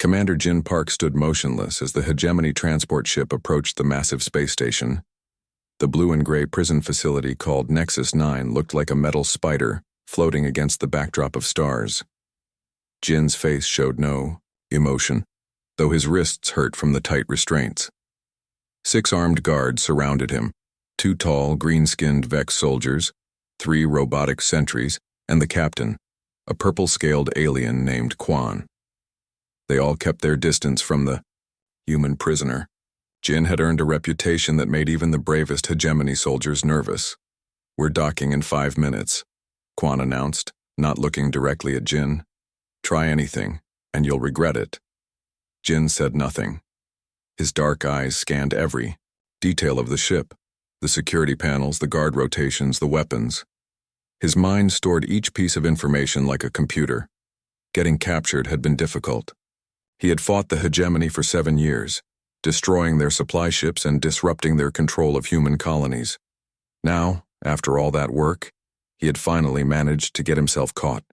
Commander Jin Park stood motionless as the hegemony transport ship approached the massive space station. The blue and gray prison facility called Nexus 9 looked like a metal spider floating against the backdrop of stars. Jin's face showed no emotion, though his wrists hurt from the tight restraints. 6 armed guards surrounded him, 2 tall, green-skinned Vex soldiers, 3 robotic sentries, and the captain, a purple-scaled alien named Quan. They all kept their distance from the human prisoner. Jin had earned a reputation that made even the bravest hegemony soldiers nervous. "We're docking in 5 minutes," Quan announced, not looking directly at Jin. "Try anything, and you'll regret it." Jin said nothing. His dark eyes scanned every detail of the ship, the security panels, the guard rotations, the weapons. His mind stored each piece of information like a computer. Getting captured had been difficult. He had fought the hegemony for 7 years, destroying their supply ships and disrupting their control of human colonies. Now, after all that work, he had finally managed to get himself caught.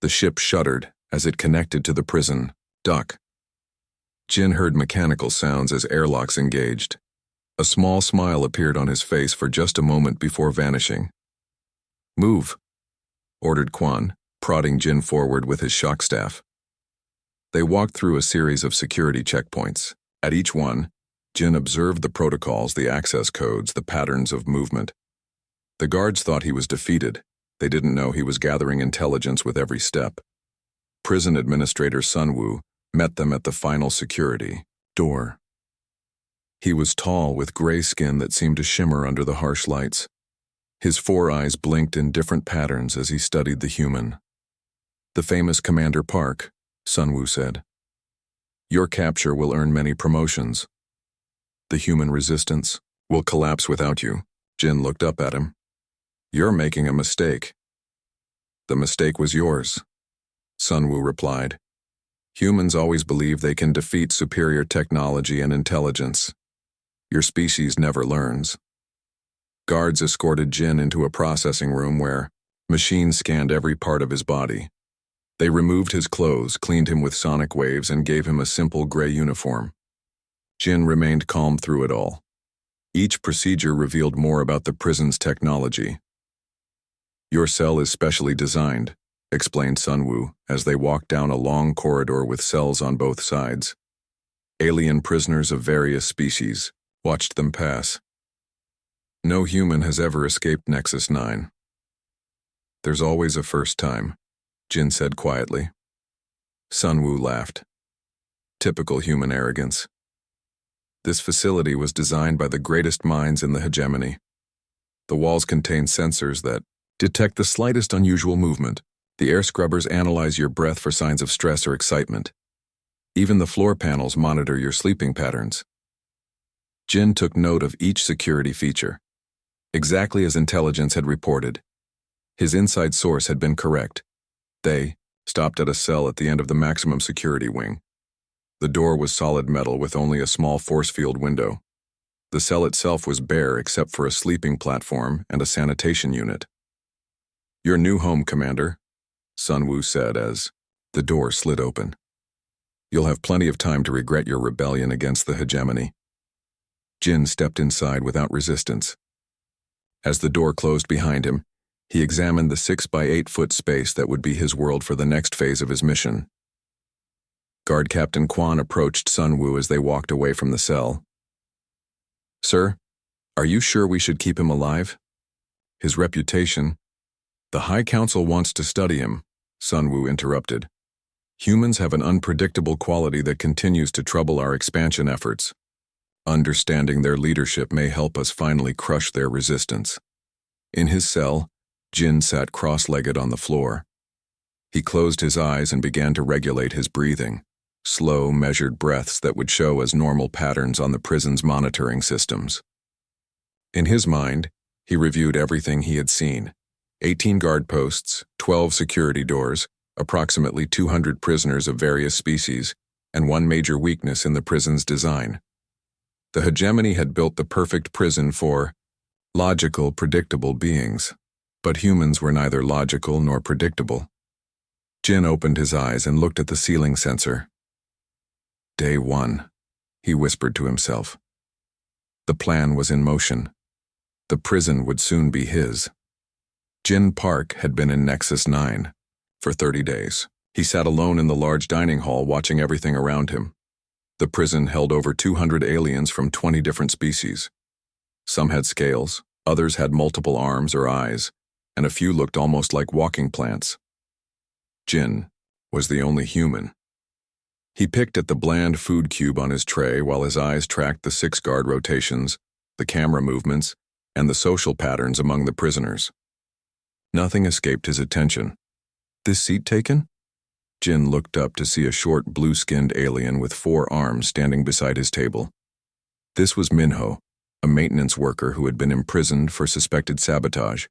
The ship shuddered as it connected to the prison dock. Jin heard mechanical sounds as airlocks engaged. A small smile appeared on his face for just a moment before vanishing. "Move," ordered Quan, prodding Jin forward with his shock staff. They walked through a series of security checkpoints. At each one, Jin observed the protocols, the access codes, the patterns of movement. The guards thought he was defeated. They didn't know he was gathering intelligence with every step. Prison Administrator Sunwoo met them at the final security door. He was tall with gray skin that seemed to shimmer under the harsh lights. His 4 eyes blinked in different patterns as he studied the human. "The famous Commander Park," Sunwoo said. "Your capture will earn many promotions. The human resistance will collapse without you." Jin looked up at him. "You're making a mistake." "The mistake was yours," Sunwoo replied. "Humans always believe they can defeat superior technology and intelligence. Your species never learns." Guards escorted Jin into a processing room where machines scanned every part of his body. They removed his clothes, cleaned him with sonic waves, and gave him a simple gray uniform. Jin remained calm through it all. Each procedure revealed more about the prison's technology. "Your cell is specially designed," explained Sunwoo as they walked down a long corridor with cells on both sides. Alien prisoners of various species watched them pass. "No human has ever escaped Nexus 9. There's always a first time," Jin said quietly. Sunwoo laughed. "Typical human arrogance. This facility was designed by the greatest minds in the hegemony. The walls contain sensors that detect the slightest unusual movement. The air scrubbers analyze your breath for signs of stress or excitement. Even the floor panels monitor your sleeping patterns." Jin took note of each security feature, exactly as intelligence had reported. His inside source had been correct. They stopped at a cell at the end of the maximum security wing. The door was solid metal with only a small force field window. The cell itself was bare except for a sleeping platform and a sanitation unit. "Your new home, Commander," Sunwoo said as the door slid open. "You'll have plenty of time to regret your rebellion against the hegemony." Jin stepped inside without resistance. As the door closed behind him, he examined the 6 by 8 foot space that would be his world for the next phase of his mission. Guard Captain Quan approached Sunwoo as they walked away from the cell. "Sir, are you sure we should keep him alive? His reputation—" "The High Council wants to study him," Sunwoo interrupted. "Humans have an unpredictable quality that continues to trouble our expansion efforts. Understanding their leadership may help us finally crush their resistance." In his cell, Jin sat cross-legged on the floor. He closed his eyes and began to regulate his breathing, slow, measured breaths that would show as normal patterns on the prison's monitoring systems. In his mind, he reviewed everything he had seen: 18 guard posts, 12 security doors, approximately 200 prisoners of various species, and one major weakness in the prison's design. The hegemony had built the perfect prison for logical, predictable beings, but humans were neither logical nor predictable. Jin opened his eyes and looked at the ceiling sensor. Day 1, he whispered to himself. The plan was in motion. The prison would soon be his. Jin Park had been in Nexus 9 for 30 days. He sat alone in the large dining hall watching everything around him. The prison held over 200 aliens from 20 different species. Some had scales, others had multiple arms or eyes, and a few looked almost like walking plants. Jin was the only human. He picked at the bland food cube on his tray while his eyes tracked the 6-guard rotations, the camera movements, and the social patterns among the prisoners. Nothing escaped his attention. This seat taken? Jin looked up to see a short, blue-skinned alien with 4 arms standing beside his table. This was Minho, a maintenance worker who had been imprisoned for suspected sabotage.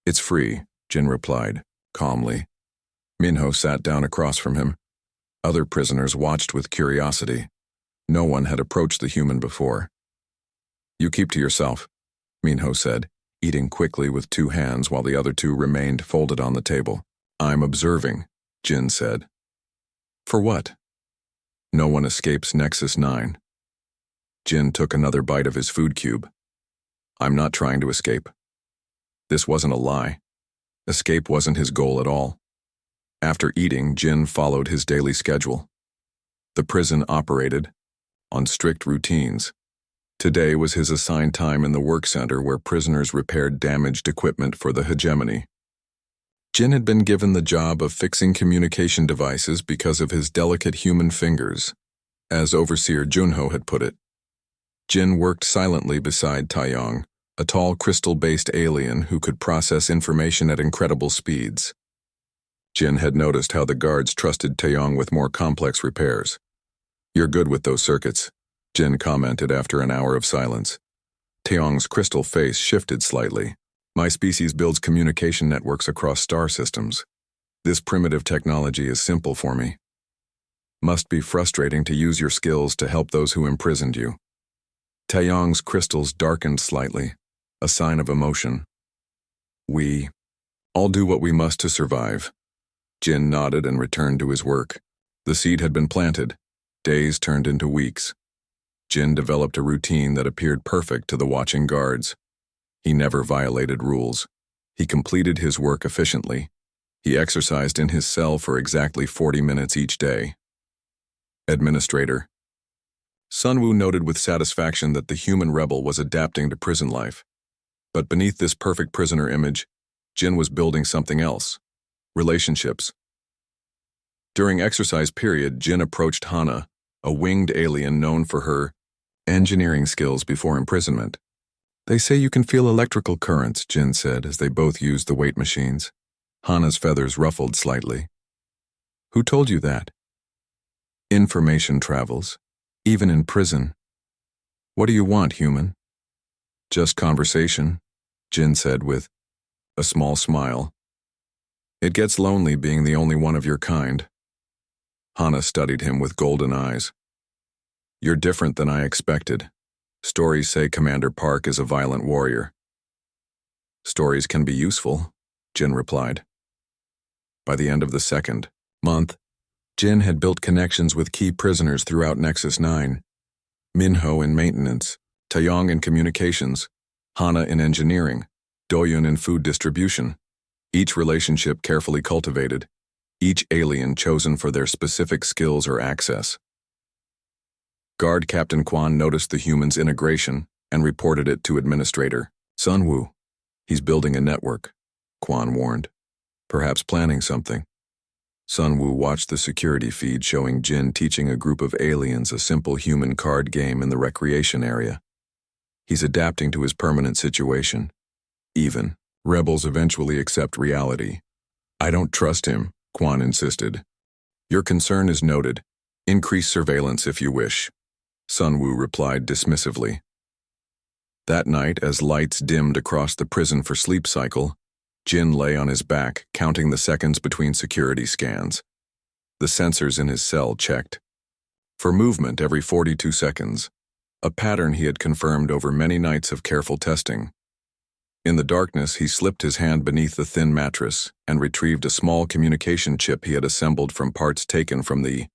It's free, Jin replied, calmly. Minho sat down across from him. Other prisoners watched with curiosity. No one had approached the human before. You keep to yourself, Minho said, eating quickly with 2 hands while the other 2 remained folded on the table. I'm observing, Jin said. For what? No one escapes Nexus 9. Jin took another bite of his food cube. I'm not trying to escape. This wasn't a lie. Escape wasn't his goal at all. After eating, Jin followed his daily schedule. The prison operated on strict routines. Today was his assigned time in the work center where prisoners repaired damaged equipment for the hegemony. Jin had been given the job of fixing communication devices because of his delicate human fingers, as Overseer Junho had put it. Jin worked silently beside Taeyong, a tall crystal-based alien who could process information at incredible speeds. Jin had noticed how the guards trusted Taeyong with more complex repairs. You're good with those circuits, Jin commented after an hour of silence. Taeyong's crystal face shifted slightly. My species builds communication networks across star systems. This primitive technology is simple for me. Must be frustrating to use your skills to help those who imprisoned you. Taeyong's crystals darkened slightly, a sign of emotion. We all do what we must to survive. Jin nodded and returned to his work. The seed had been planted. Days turned into weeks. Jin developed a routine that appeared perfect to the watching guards. He never violated rules. He completed his work efficiently. He exercised in his cell for exactly 40 minutes each day. Administrator. Sunwoo noted with satisfaction that the human rebel was adapting to prison life. But beneath this perfect prisoner image, Jin was building something else. Relationships. During exercise period, Jin approached Hana, a winged alien known for her engineering skills before imprisonment. They say you can feel electrical currents, Jin said as they both used the weight machines. Hana's feathers ruffled slightly. Who told you that? Information travels, even in prison. What do you want, human? Just conversation, Jin said with a small smile. It gets lonely being the only one of your kind. Hana studied him with golden eyes. You're different than I expected. Stories say Commander Park is a violent warrior. Stories can be useful, Jin replied. By the end of the 2nd month, Jin had built connections with key prisoners throughout Nexus 9. Minho in maintenance, Taeyong in communications, Hana in engineering, Doyun in food distribution. Each relationship carefully cultivated, each alien chosen for their specific skills or access. Guard Captain Quan noticed the human's integration and reported it to Administrator Sunwoo. He's building a network, Quan warned. Perhaps planning something. Sunwoo watched the security feed showing Jin teaching a group of aliens a simple human card game in the recreation area. He's adapting to his permanent situation. Even rebels eventually accept reality. I don't trust him, Quan insisted. Your concern is noted. Increase surveillance if you wish. Sunwoo replied dismissively. That night, as lights dimmed across the prison for sleep cycle, Jin lay on his back, counting the seconds between security scans. The sensors in his cell checked. For movement every 42 seconds, a pattern he had confirmed over many nights of careful testing. In the darkness, he slipped his hand beneath the thin mattress and retrieved a small communication chip he had assembled from parts taken from the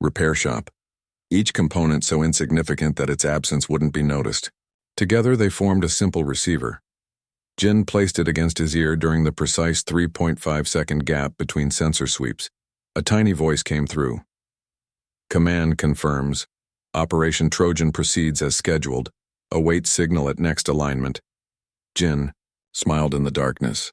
repair shop, each component so insignificant that its absence wouldn't be noticed. Together they formed a simple receiver. Jin placed it against his ear during the precise 3.5-second gap between sensor sweeps. A tiny voice came through. Command confirms. Operation Trojan proceeds as scheduled. Await signal at next alignment. Jin smiled in the darkness.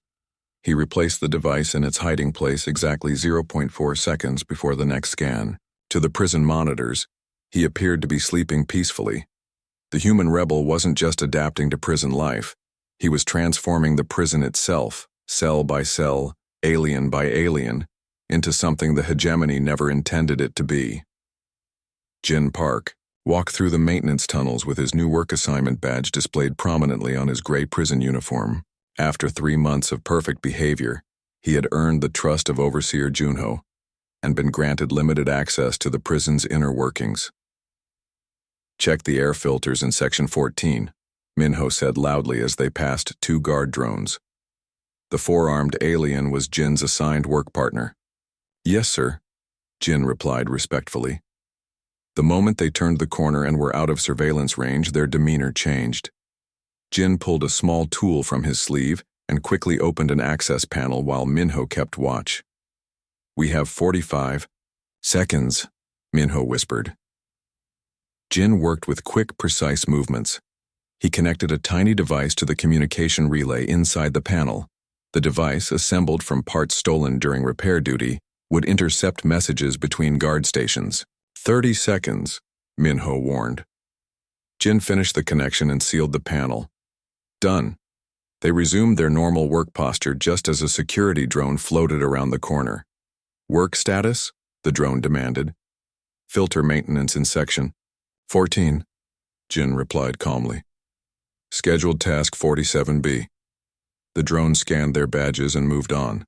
He replaced the device in its hiding place exactly 0.4 seconds before the next scan. To the prison monitors, he appeared to be sleeping peacefully. The human rebel wasn't just adapting to prison life. He was transforming the prison itself, cell by cell, alien by alien, into something the hegemony never intended it to be. Jin Park walked through the maintenance tunnels with his new work assignment badge displayed prominently on his gray prison uniform. After 3 months of perfect behavior, he had earned the trust of Overseer Junho and been granted limited access to the prison's inner workings. Check the air filters in Section 14, Minho said loudly as they passed 2 guard drones. The 4-armed alien was Jin's assigned work partner. Yes, sir, Jin replied respectfully. The moment they turned the corner and were out of surveillance range, their demeanor changed. Jin pulled a small tool from his sleeve and quickly opened an access panel while Minho kept watch. We have 45 seconds, Minho whispered. Jin worked with quick, precise movements. He connected a tiny device to the communication relay inside the panel. The device, assembled from parts stolen during repair duty, would intercept messages between guard stations. 30 seconds, Minho warned. Jin finished the connection and sealed the panel. Done. They resumed their normal work posture just as a security drone floated around the corner. Work status? The drone demanded. Filter maintenance in Section 14, Jin replied calmly. Scheduled task 47B. The drone scanned their badges and moved on.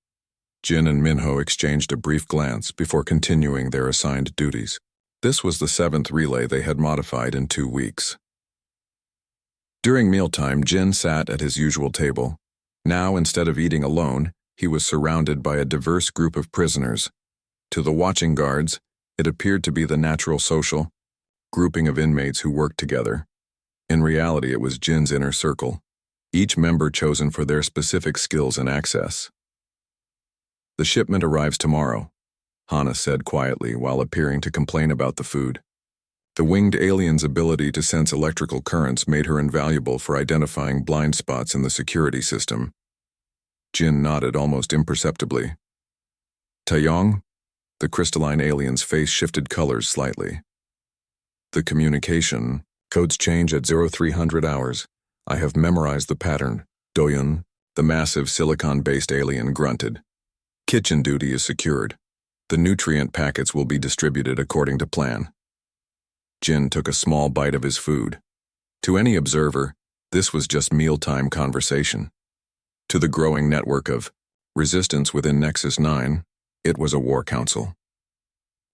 Jin and Minho exchanged a brief glance before continuing their assigned duties. This was the 7th relay they had modified in 2 weeks. During mealtime, Jin sat at his usual table. Now, instead of eating alone, he was surrounded by a diverse group of prisoners. To the watching guards, it appeared to be the natural social grouping of inmates who worked together. In reality, it was Jin's inner circle, each member chosen for their specific skills and access. The shipment arrives tomorrow, Hana said quietly while appearing to complain about the food. The winged alien's ability to sense electrical currents made her invaluable for identifying blind spots in the security system. Jin nodded almost imperceptibly. Taeyong? The crystalline alien's face shifted colors slightly. The communication. Codes change at 0300 hours. I have memorized the pattern. Doyun, the massive silicon-based alien, grunted. Kitchen duty is secured. The nutrient packets will be distributed according to plan. Jin took a small bite of his food. To any observer, this was just mealtime conversation. To the growing network of resistance within Nexus 9, it was a war council.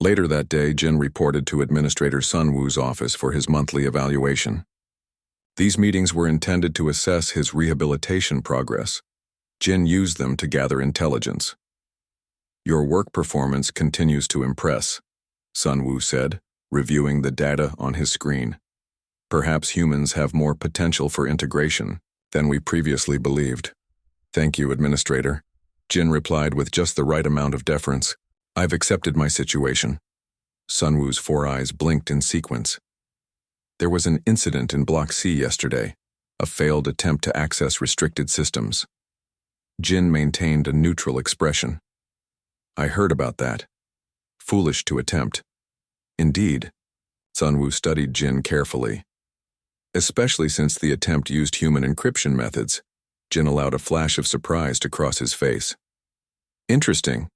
Later that day, Jin reported to Administrator Sun Wu's office for his monthly evaluation. These meetings were intended to assess his rehabilitation progress. Jin used them to gather intelligence. Your work performance continues to impress, Sun Wu said, reviewing the data on his screen. Perhaps humans have more potential for integration than we previously believed. Thank you, Administrator, Jin replied with just the right amount of deference. I've accepted my situation. Sun Wu's 4 eyes blinked in sequence. There was an incident in Block C yesterday, a failed attempt to access restricted systems. Jin maintained a neutral expression. I heard about that. Foolish to attempt. Indeed. Sun Wu studied Jin carefully. Especially since the attempt used human encryption methods, Jin allowed a flash of surprise to cross his face. Interesting.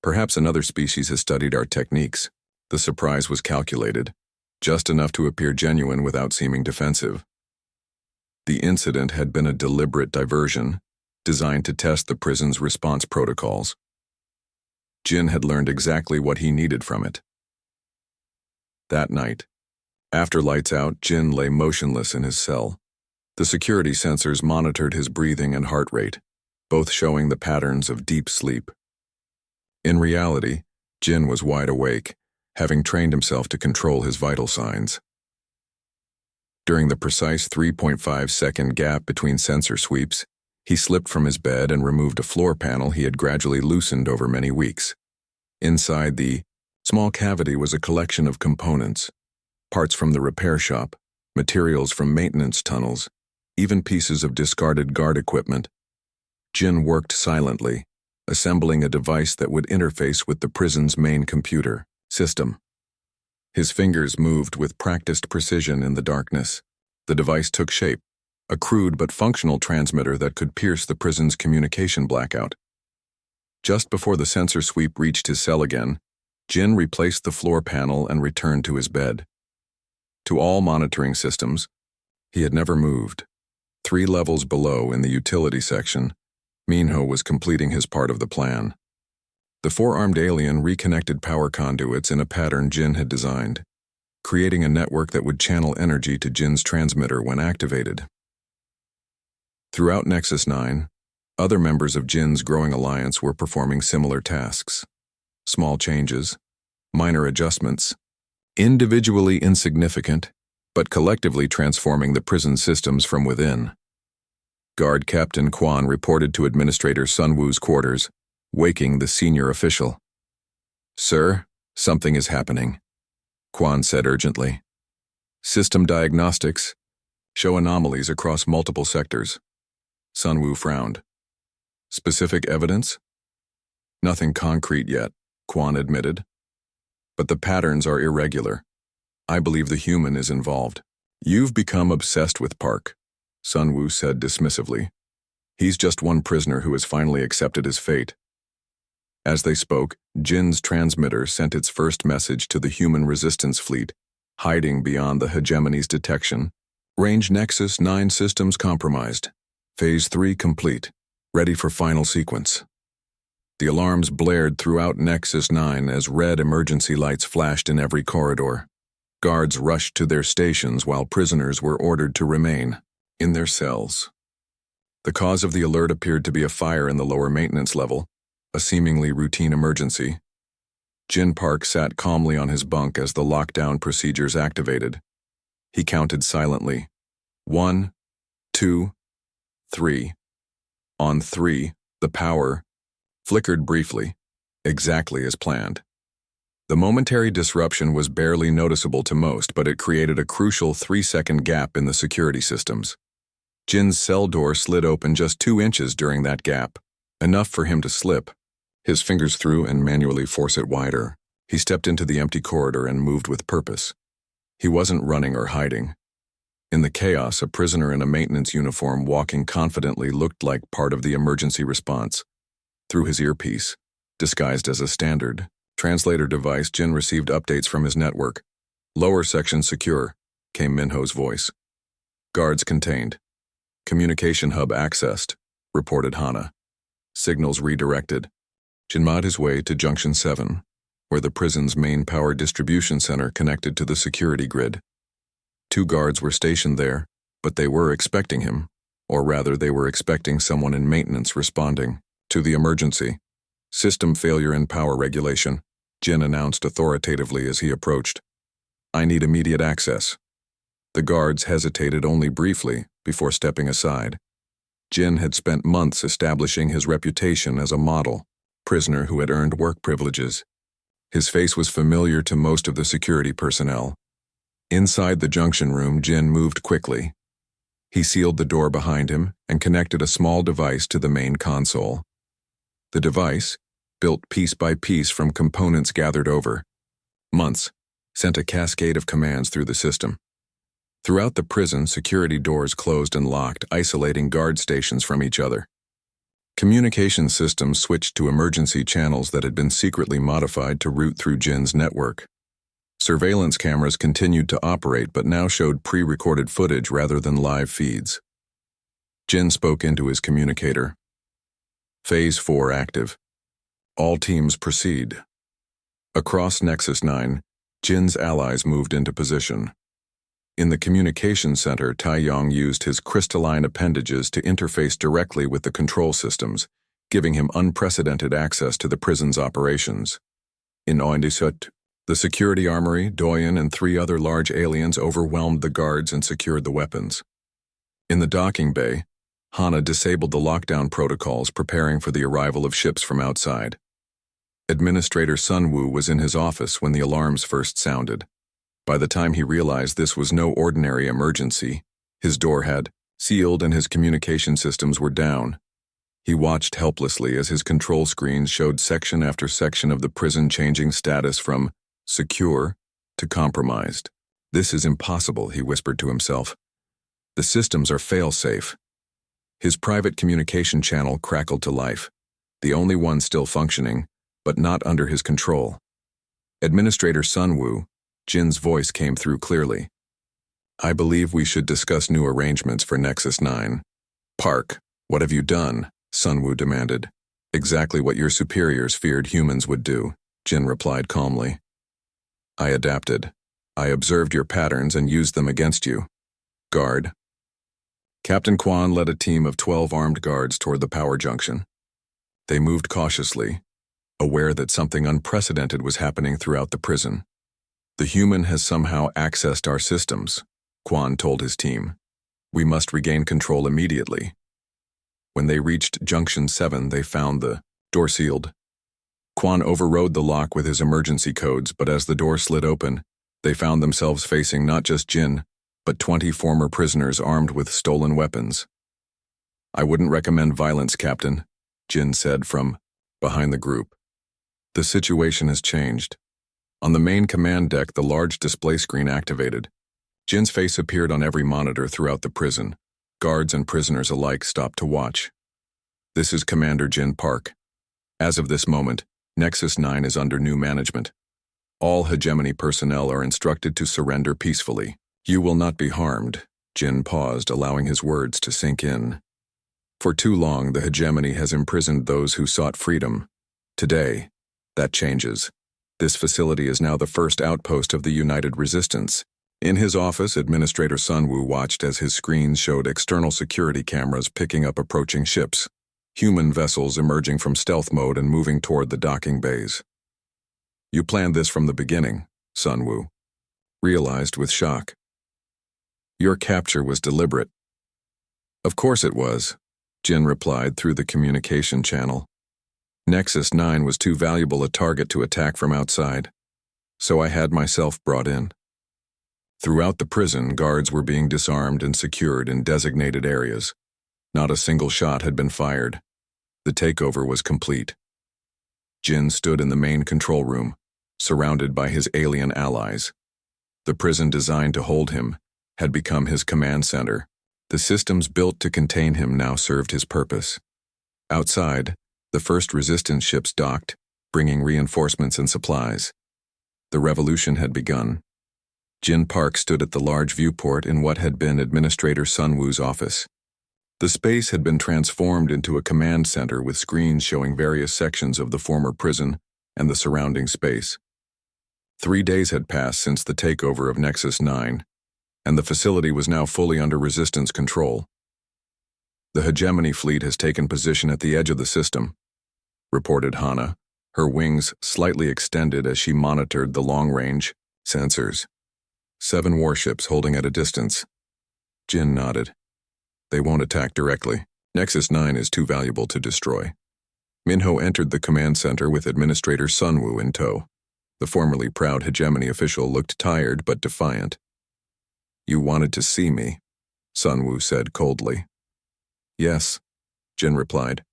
Perhaps another species has studied our techniques. The surprise was calculated, just enough to appear genuine without seeming defensive. The incident had been a deliberate diversion, designed to test the prison's response protocols. Jin had learned exactly what he needed from it. That night, after lights out, Jin lay motionless in his cell. The security sensors monitored his breathing and heart rate, both showing the patterns of deep sleep. In reality, Jin was wide awake, having trained himself to control his vital signs. During the precise 3.5-second gap between sensor sweeps, he slipped from his bed and removed a floor panel he had gradually loosened over many weeks. Inside the small cavity was a collection of components, parts from the repair shop, materials from maintenance tunnels, even pieces of discarded guard equipment. Jin worked silently, assembling a device that would interface with the prison's main computer system. His fingers moved with practiced precision in the darkness. The device took shape, a crude but functional transmitter that could pierce the prison's communication blackout. Just before the sensor sweep reached his cell again, Jin replaced the floor panel and returned to his bed. To all monitoring systems, he had never moved. 3 levels below in the utility section, Minho was completing his part of the plan. The 4-armed alien reconnected power conduits in a pattern Jin had designed, creating a network that would channel energy to Jin's transmitter when activated. Throughout Nexus 9, other members of Jin's growing alliance were performing similar tasks. Small changes, minor adjustments, individually insignificant, but collectively transforming the prison systems from within. Guard Captain Quan reported to Administrator Sun Wu's quarters, waking the senior official. "Sir, something is happening," Quan said urgently. "System diagnostics show anomalies across multiple sectors." Sun Wu frowned. "Specific evidence?" "Nothing concrete yet," Quan admitted. "But the patterns are irregular. I believe the human is involved." "You've become obsessed with Park," Sun Wu said dismissively. "He's just one prisoner who has finally accepted his fate." As they spoke, Jin's transmitter sent its first message to the human resistance fleet, hiding beyond the hegemony's detection. "Range Nexus 9 systems compromised. Phase 3 complete. Ready for final sequence." The alarms blared throughout Nexus 9 as red emergency lights flashed in every corridor. Guards rushed to their stations while prisoners were ordered to remain in their cells. The cause of the alert appeared to be a fire in the lower maintenance level, a seemingly routine emergency. Jin Park sat calmly on his bunk as the lockdown procedures activated. He counted silently. 1, 2, 3. On 3, the power flickered briefly, exactly as planned. The momentary disruption was barely noticeable to most, but it created a crucial 3-second gap in the security systems. Jin's cell door slid open just 2 inches during that gap, enough for him to slip his fingers through and manually force it wider. He stepped into the empty corridor and moved with purpose. He wasn't running or hiding. In the chaos, a prisoner in a maintenance uniform walking confidently looked like part of the emergency response. Through his earpiece, disguised as a standard translator device, Jin received updates from his network. "Lower section secure," came Minho's voice. "Guards contained. Communication hub accessed," reported Hana. "Signals redirected." Jin made his way to Junction 7, where the prison's main power distribution center connected to the security grid. 2 guards were stationed there, but they were expecting him, or rather they were expecting someone in maintenance responding to the emergency. "System failure in power regulation," Jin announced authoritatively as he approached. "I need immediate access." The guards hesitated only briefly before stepping aside. Jin had spent months establishing his reputation as a model prisoner who had earned work privileges. His face was familiar to most of the security personnel. Inside the junction room, Jin moved quickly. He sealed the door behind him and connected a small device to the main console. The device, built piece by piece from components gathered over months, sent a cascade of commands through the system. Throughout the prison, security doors closed and locked, isolating guard stations from each other. Communication systems switched to emergency channels that had been secretly modified to route through Jin's network. Surveillance cameras continued to operate but now showed pre-recorded footage rather than live feeds. Jin spoke into his communicator. "Phase 4 active. All teams proceed." Across Nexus 9, Jin's allies moved into position. In the communication center, Taiyong used his crystalline appendages to interface directly with the control systems, giving him unprecedented access to the prison's operations. In Oindisut, The security armory, Doyen, and 3 other large aliens overwhelmed the guards and secured the weapons. In the docking bay, Hana disabled the lockdown protocols, preparing for the arrival of ships from outside. Administrator Sunwoo was in his office when the alarms first sounded. By the time he realized this was no ordinary emergency, his door had sealed and his communication systems were down. He watched helplessly as his control screens showed section after section of the prison changing status from secure to compromised. "This is impossible," he whispered to himself. "The systems are fail-safe." His private communication channel crackled to life, the only one still functioning, but not under his control. Administrator Sunwoo, Jin's voice came through clearly. "I believe we should discuss new arrangements for Nexus 9. Park, what have you done?" Sunwoo demanded. "Exactly what your superiors feared humans would do," Jin replied calmly. "I adapted. I observed your patterns and used them against you. Guard." Captain Kwan led a team of 12 armed guards toward the power junction. They moved cautiously, aware that something unprecedented was happening throughout the prison. "The human has somehow accessed our systems," Kwan told his team. "We must regain control immediately." When they reached Junction 7, they found the door sealed. Kwan overrode the lock with his emergency codes, but as the door slid open, they found themselves facing not just Jin, but 20 former prisoners armed with stolen weapons. "I wouldn't recommend violence, Captain," Jin said from behind the group. "The situation has changed." On the main command deck, the large display screen activated. Jin's face appeared on every monitor throughout the prison. Guards and prisoners alike stopped to watch. "This is Commander Jin Park. As of this moment, Nexus 9 is under new management. All hegemony personnel are instructed to surrender peacefully. You will not be harmed." Jin paused, allowing his words to sink in. "For too long, the hegemony has imprisoned those who sought freedom. Today, that changes. This facility is now the first outpost of the United Resistance." In his office, Administrator Sunwoo watched as his screens showed external security cameras picking up approaching ships, human vessels emerging from stealth mode and moving toward the docking bays. "You planned this from the beginning," Sunwoo realized with shock. "Your capture was deliberate." "Of course it was," Jin replied through the communication channel. "Nexus 9 was too valuable a target to attack from outside, so I had myself brought in." Throughout the prison, guards were being disarmed and secured in designated areas. Not a single shot had been fired. The takeover was complete. Jin stood in the main control room, surrounded by his alien allies. The prison designed to hold him had become his command center. The systems built to contain him now served his purpose. Outside, the first resistance ships docked, bringing reinforcements and supplies. The revolution had begun. Jin Park stood at the large viewport in what had been Administrator Sunwoo's office. The space had been transformed into a command center with screens showing various sections of the former prison and the surrounding space. 3 days had passed since the takeover of Nexus 9, and the facility was now fully under resistance control. "The hegemony fleet has taken position at the edge of the system," reported Hana, her wings slightly extended as she monitored the long-range sensors. 7 warships holding at a distance. Jin nodded. "They won't attack directly. Nexus 9 is too valuable to destroy." Minho entered the command center with Administrator Sunwoo in tow. The formerly proud hegemony official looked tired but defiant. "You wanted to see me," Sunwoo said coldly. "Yes," Jin replied.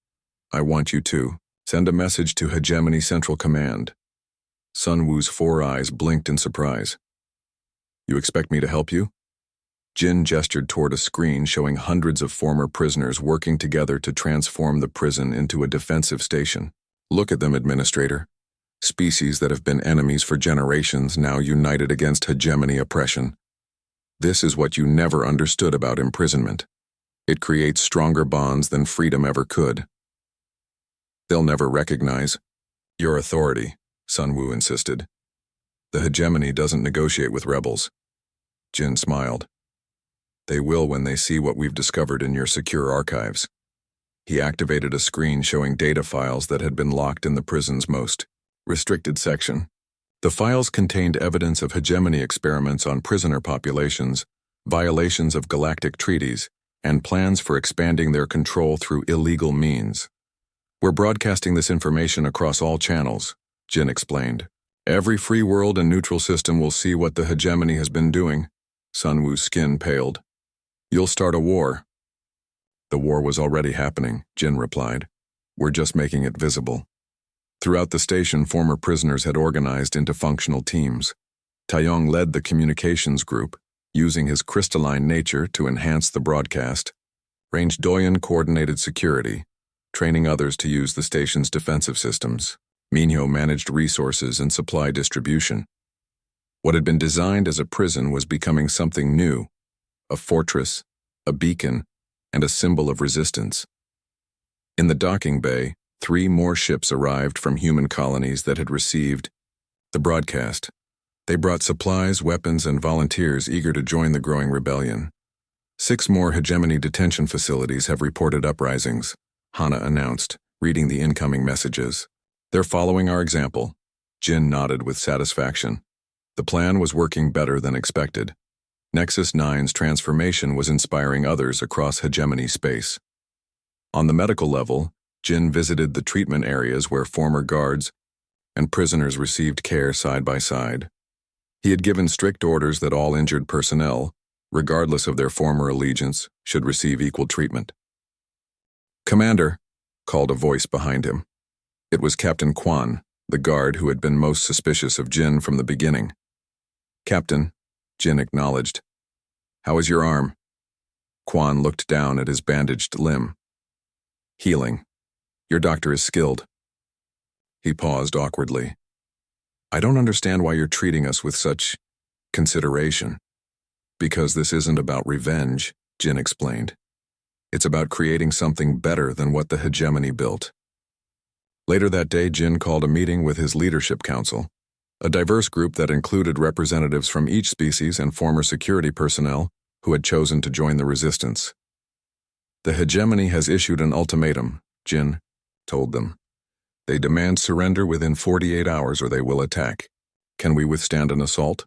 "I want you to send a message to Hegemony Central Command." Sunwoo's 4 eyes blinked in surprise. "You expect me to help you?" Jin gestured toward a screen showing hundreds of former prisoners working together to transform the prison into a defensive station. "Look at them, Administrator. Species that have been enemies for generations now united against hegemony oppression. This is what you never understood about imprisonment. It creates stronger bonds than freedom ever could." "They'll never recognize your authority," Sunwoo insisted. "The hegemony doesn't negotiate with rebels." Jin smiled. "They will when they see what we've discovered in your secure archives." He activated a screen showing data files that had been locked in the prison's most restricted section. The files contained evidence of hegemony experiments on prisoner populations, violations of galactic treaties, and plans for expanding their control through illegal means. We're broadcasting this information across all channels, Jin explained. Every free world and neutral system will see what the hegemony has been doing. Sunwoo's skin paled. You'll start a war. The war was already happening, Jin replied. We're just making it visible. Throughout the station, former prisoners had organized into functional teams. Taeyong led the communications group, using his crystalline nature to enhance the broadcast. Range Doyen coordinated security, training others to use the station's defensive systems. Minho managed resources and supply distribution. What had been designed as a prison was becoming something new, a fortress, a beacon, and a symbol of resistance. In the docking bay, 3 more ships arrived from human colonies that had received the broadcast. They brought supplies, weapons, and volunteers eager to join the growing rebellion. 6 more hegemony detention facilities have reported uprisings, Hana announced, reading the incoming messages. They're following our example. Jin nodded with satisfaction. The plan was working better than expected. Nexus 9's transformation was inspiring others across hegemony space. On the medical level, Jin visited the treatment areas where former guards and prisoners received care side by side. He had given strict orders that all injured personnel, regardless of their former allegiance, should receive equal treatment. "Commander," called a voice behind him. It was Captain Quan, the guard who had been most suspicious of Jin from the beginning. "Captain," Jin acknowledged. "How is your arm?" Quan looked down at his bandaged limb. "Healing. Your doctor is skilled." He paused awkwardly. "I don't understand why you're treating us with such consideration." "Because this isn't about revenge," Jin explained. "It's about creating something better than what the hegemony built." Later that day, Jin called a meeting with his leadership council, a diverse group that included representatives from each species and former security personnel who had chosen to join the resistance. "The hegemony has issued an ultimatum," Jin told them. "They demand surrender within 48 hours or they will attack. Can we withstand an assault?"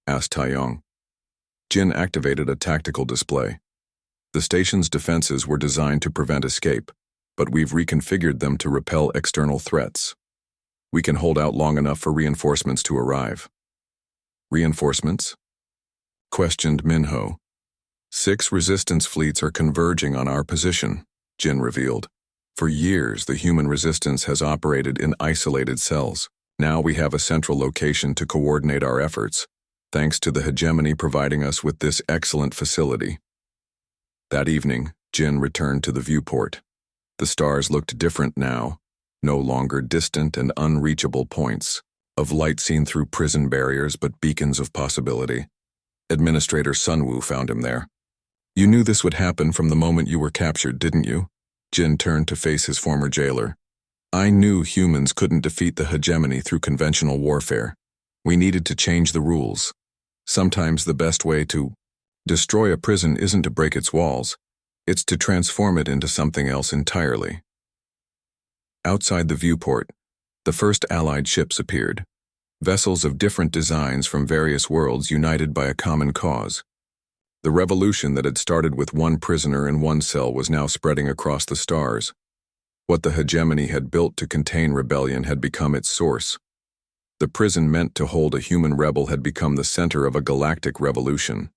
asked Taeyong. Jin activated a tactical display. "The station's defenses were designed to prevent escape, but we've reconfigured them to repel external threats. We can hold out long enough for reinforcements to arrive." "Reinforcements?" questioned Minho. 6 resistance fleets are converging on our position," Jin revealed. "For years, the human resistance has operated in isolated cells. Now we have a central location to coordinate our efforts, thanks to the hegemony providing us with this excellent facility." That evening, Jin returned to the viewport. The stars looked different now, no longer distant and unreachable points of light seen through prison barriers, but beacons of possibility. Administrator Sunwoo found him there. "You knew this would happen from the moment you were captured, didn't you?" Jin turned to face his former jailer. "I knew humans couldn't defeat the hegemony through conventional warfare. We needed to change the rules. Sometimes the best way to destroy a prison isn't to break its walls. It's to transform it into something else entirely." Outside the viewport, the first Allied ships appeared, vessels of different designs from various worlds united by a common cause. The revolution that had started with 1 prisoner in 1 cell was now spreading across the stars. What the hegemony had built to contain rebellion had become its source. The prison meant to hold a human rebel had become the center of a galactic revolution.